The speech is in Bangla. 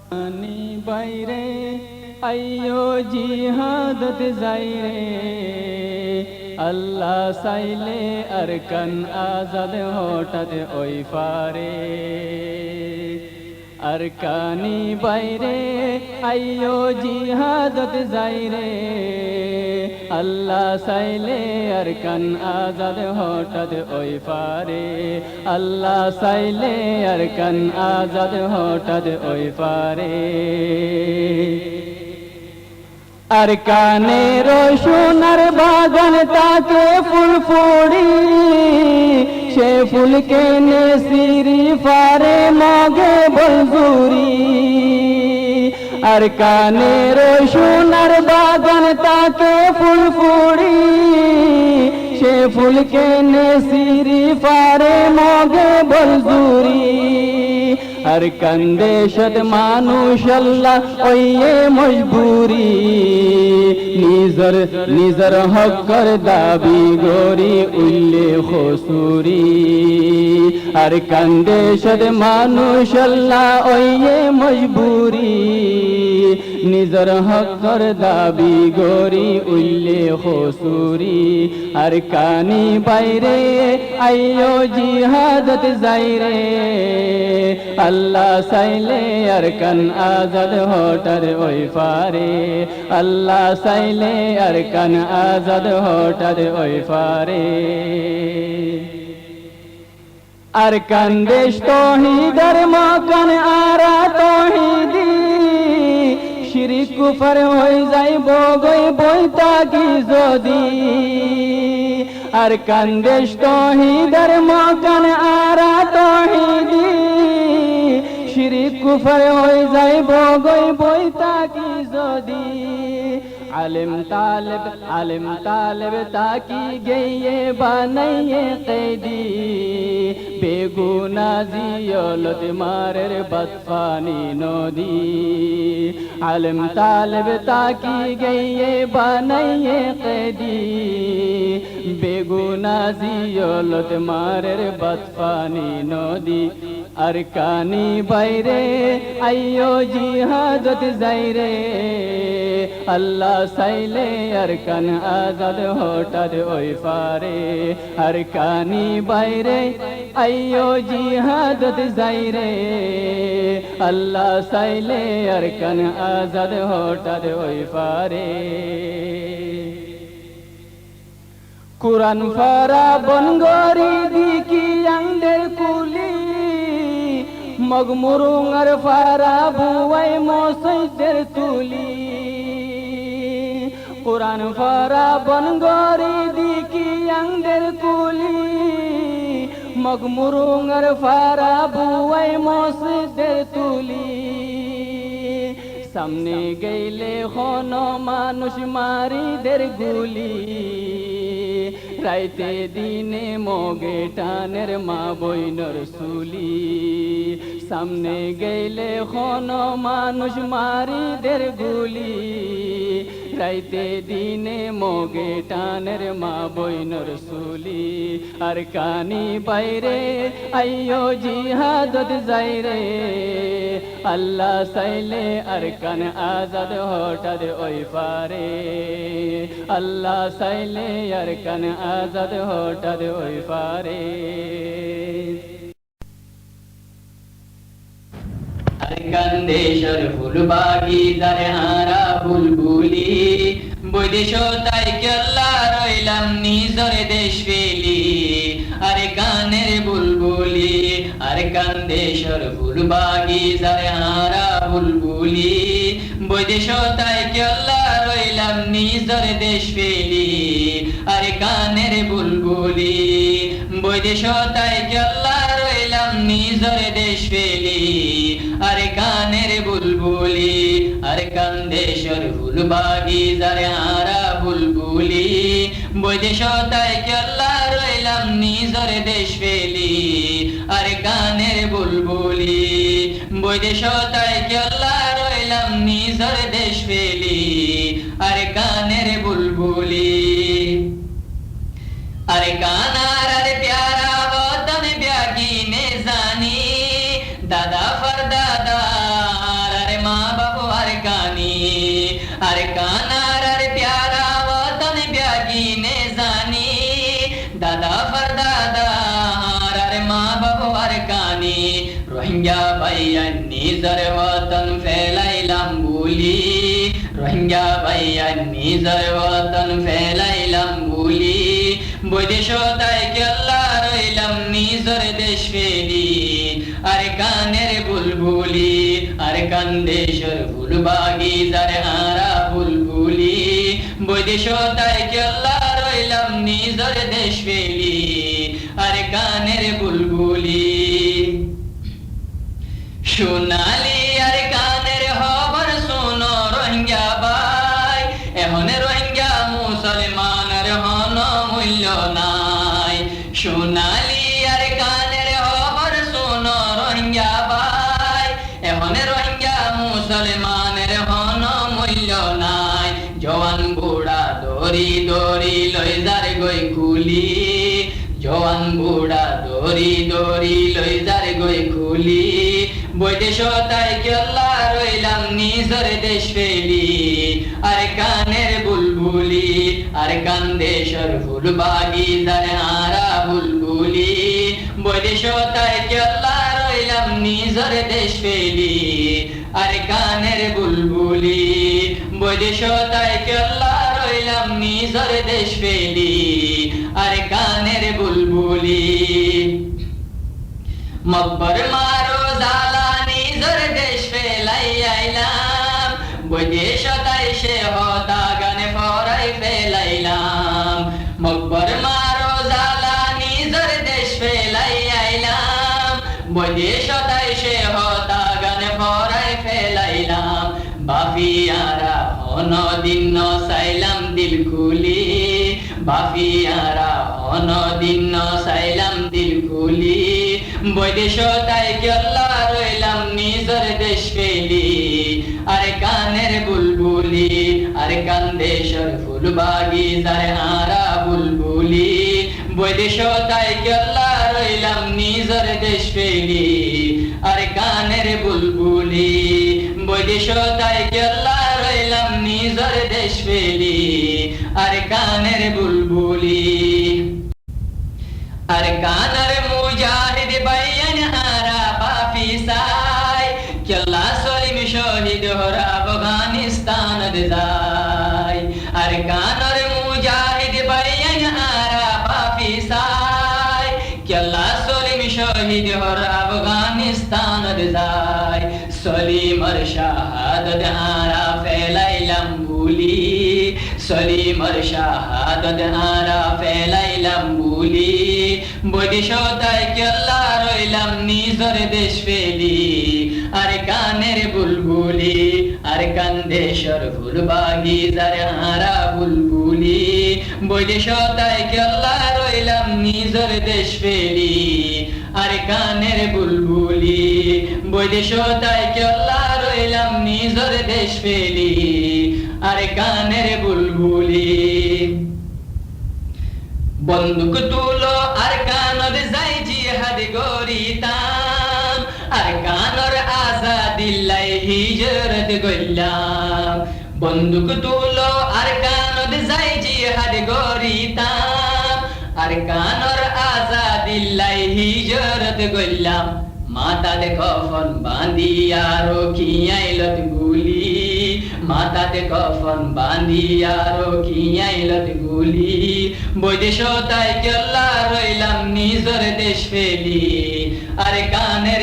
আনি বাইরে আইয়ো জিহাদত যাইরে আল্লাহ চাইলে আরকান আজাদ হঠাৎ ওই পারে আরকানি বাইরে আইয়ো জিহাদত যাইরে আল্লাহ চাইলে আরকান আজাদ হঠাৎ ওই পারে আল্লাহ চাইলে আরকান আজাদ হঠাৎ ওই পারে আরকানের সোনার বাগান তাকে ফুল ফুড়ি সে ফুলকে নেসিরি পারে মগে বলজুরি আরকানের সোনার বাগান তাকে ফুল ফুড়ি সে ফুলকে নেসিরি পারে মগে বলজুরি আরকান দেশত মানুষ আল্লাহ ওয়ে মজবুরি নিজর হকর দাবি গরি উল্লেখ সুরি আরকান দেশত মানুষ আল্লাহ ওয়ে মজবুরি নিজর হকর দাবি গরি উল্লেখ সুরি আরকানি বাইরে আইয়ো জিহাদত যাইরে আল্লাহ চাইলে আরকান আজাদ হঠাৎ ওই পারে আল্লাহ চাইলে আরকান আজাদ হঠাৎ ওই পারে আরকান দেশ তৌহিদের মকান আরা তৌহিদি শিরিক কুফর হয়ে যাইব গই বইতা কি যদি আরকান দেশ তৌহিদের মকান আরা তৌহিদি শিরিক কুফর হয়ে যাইব গই বইতা কি যদি আলিম তালেব তাকি গইয়ে বানাইয়ে কইদি বেগুনা জিয়লত মারের বদফানি নদী আলিম তালেব তাকি গইয়ে বানাইয়ে কইদি বেগুনা জিয়লত মারের বদফানি নদী আরকানি বাইরে আইয়ো জিহাদত যাইরে আল্লাহ চাইলে আরকান আজাদ হঠাৎ ওই পারে আরকানি বাইরে আইয়ো জিহাদত যাইরে আল্লাহ চাইলে আরকান আজাদ হঠাৎ ওই পারে কুরআন ফারা বনগরি দিকি আংদের কুলি মগমুরুঙ্গার ফারা বুয়াই মসজিদের তুলি কুরআন ফারা বনগরি দিকি আংদের কুলি মগমুরুঙ্গার ফারা বুয়াই মসজিদের তুলি সামনে গেলে হন মানুষ মারিদের গুলি রাইতে দিনে মগে টানের মা বইনর সুলি সামনে গেলে হন মানুষ মারিদের গুলি রাইতে দিনে মগে টানের মা বইনর সুলি আরকানি বাইরে আইয়ো জিহাদত যাইরে আল্লাহ চাইলে আরকান আজাদ হঠাৎ ওই পারে আল্লাহ চাইলে আরকান আজাদ হঠাৎ ওই পারে আরকান দেশর ফুল বাগিচারে হারা বুলবুলি বৈদেশ তাই কেল্লা রইলাম নিজরে দেশ ফেলি আরকানের বুলবুলি আরকান দেশর ফুল বাগিচারে হারা বুলবুলি বৈদেশ তাই কেল্লা রইলাম নিজরে দেশ ফেলি আরকানের বুলবুলি বৈদেশ তাই কেল্লা রইলাম নিজরে দেশ ফেলি আরকানের বুলবুলি আরকান দেশর ফুল বাগিচারে হারা বুলবুলি বৈদেশ তাই কেল্লা রইলাম নিজরে দেশ ফেলি আরকানের বুলবুলি বৈদেশ তাই কেল্লা রইলাম নিজর দেশ ফেলি আরকানের বুলবুলি আরকানার আরে প্যারা বতন ব্যাগিনে জানি দাদা ফরদাদার আরে বাফার দাদা আর মা বাবু আর কানি রোহিঙ্গা ভাইয়া নিজের ওতন ফেলাইলাম বুলি রোহিঙ্গা ভাইয়া নিজের ওতন ফেলাইলাম বুলি বৈদেশ তাই কেল্লা রইলাম নিজের দেশ ফেলি আর কানের বুলবুলি আর কান্দেশর ফুলবাগি যারে হারা বুলবুলি বৈদেশ তাই কেল্লা রইলাম নিজের দেশ ফেলি আর কানের বুলবুলি সোনালি আর কানের খবর শোনো রোহিঙ্গা ভাই এখন রোহিঙ্গা মুসলমানের হন মূল্য নাই সোনালি আর কানের খবর শোনো রোহিঙ্গা ভাই এখন রোহিঙ্গা মুসলমানের হন মূল্য নাই জওয়ান বুড়া দড়ি দড়ি লই যার গই খুলি জওয়ান বুড়া দড়ি দড়ি লই যার গই খুলি বৈদেশ তাই কেল্লা রইলাম নিজের দেশ ফেলি আর কানের বুলবুলি আর কান্দেশর ফুলবাগি যার হারা বুলবুলি বৈদেশ তাই কেল্লা রইলাম নিজের দেশ ফেলি আর কানের বুলবুলি বৈদেশ তাই কেল্লা রইলাম নিজের দেশ ফেলি আর কানের বুলবুলি মকবর মারো জালা নিজের দেশ ফেলাই আইলাম বৈদেশ তাই সে হতা গানে ফরাই ফেলাইলাম মকবর মারো জালা নিজের দেশ ফেলাই আইলাম বৈদেশ তাই সে হতা গানে ফরাই ফেলাইলাম বাফিয়ারা অনদিন সাইলাম দিল খুলি বাফিয়ারা অনদিন সাইলাম দিল খুলি বৈদেশ তাই কেল্লা রইলাম নিজের দেশ ফেলি আর কানের বুলবুলি আর কান্দেশর ফুলবাগি যার হারা বুলবুলি বৈদেশ তাই কেল্লা রইলাম নিজের দেশ ফেলি আর কানের বুলবুলি বৈদেশ তাই কেল্লা রইলাম নিজের দেশ ফেলি আর কানের বুলবুলি আর কানের মুজাহিদ বাইয়ান হারা বাপি সাই কেল্লা সলিম শহীদ হরা আফগানিস্তান যায় আর কানের মুজাহিদ বাইয়ান হারা বাপি সাই কেল্লা সলিম শহীদ হরা আফগানিস্তান যায় সলিমর শাহাদত হারা ফেলাইলাম বুলি সলিমর শাহাদত হারা ফেলাইলাম বুলি বৈদেশ তাই কেল্লা রইলাম নিজের দেশ ফেলি আর কানের বুলবুলি আর কান্দেশর ফুলবাগি যার হারা বুলবুলি বৈদেশ তাই কেল্লা রইলাম নিজের দেশ ফেলি আর কানের বুলবুলি বৈদেশ তাই কেল্লা রইলাম নিজের দেশ ফেলি আর কানের বুলবুলি বন্দুক তুলো আর কানর যাই জিহাদ গরিতাম আর কানর আজাদিল্লাই হিজরত গইলাম বন্দুক তুলো আর কানর যাই জিহাদ গরিতাম আর কানর আজাদিল্লাই হিজরত গইলাম মাথাতে কফন বাঁধিয়া রখিয়াইলত গুলি মাথাতে কফন বাঁধিয়া রখিয়াইলত গুলি বৈদেশ তাই কেল্লা রইলাম নিজের দেশ ফেলি আর কানের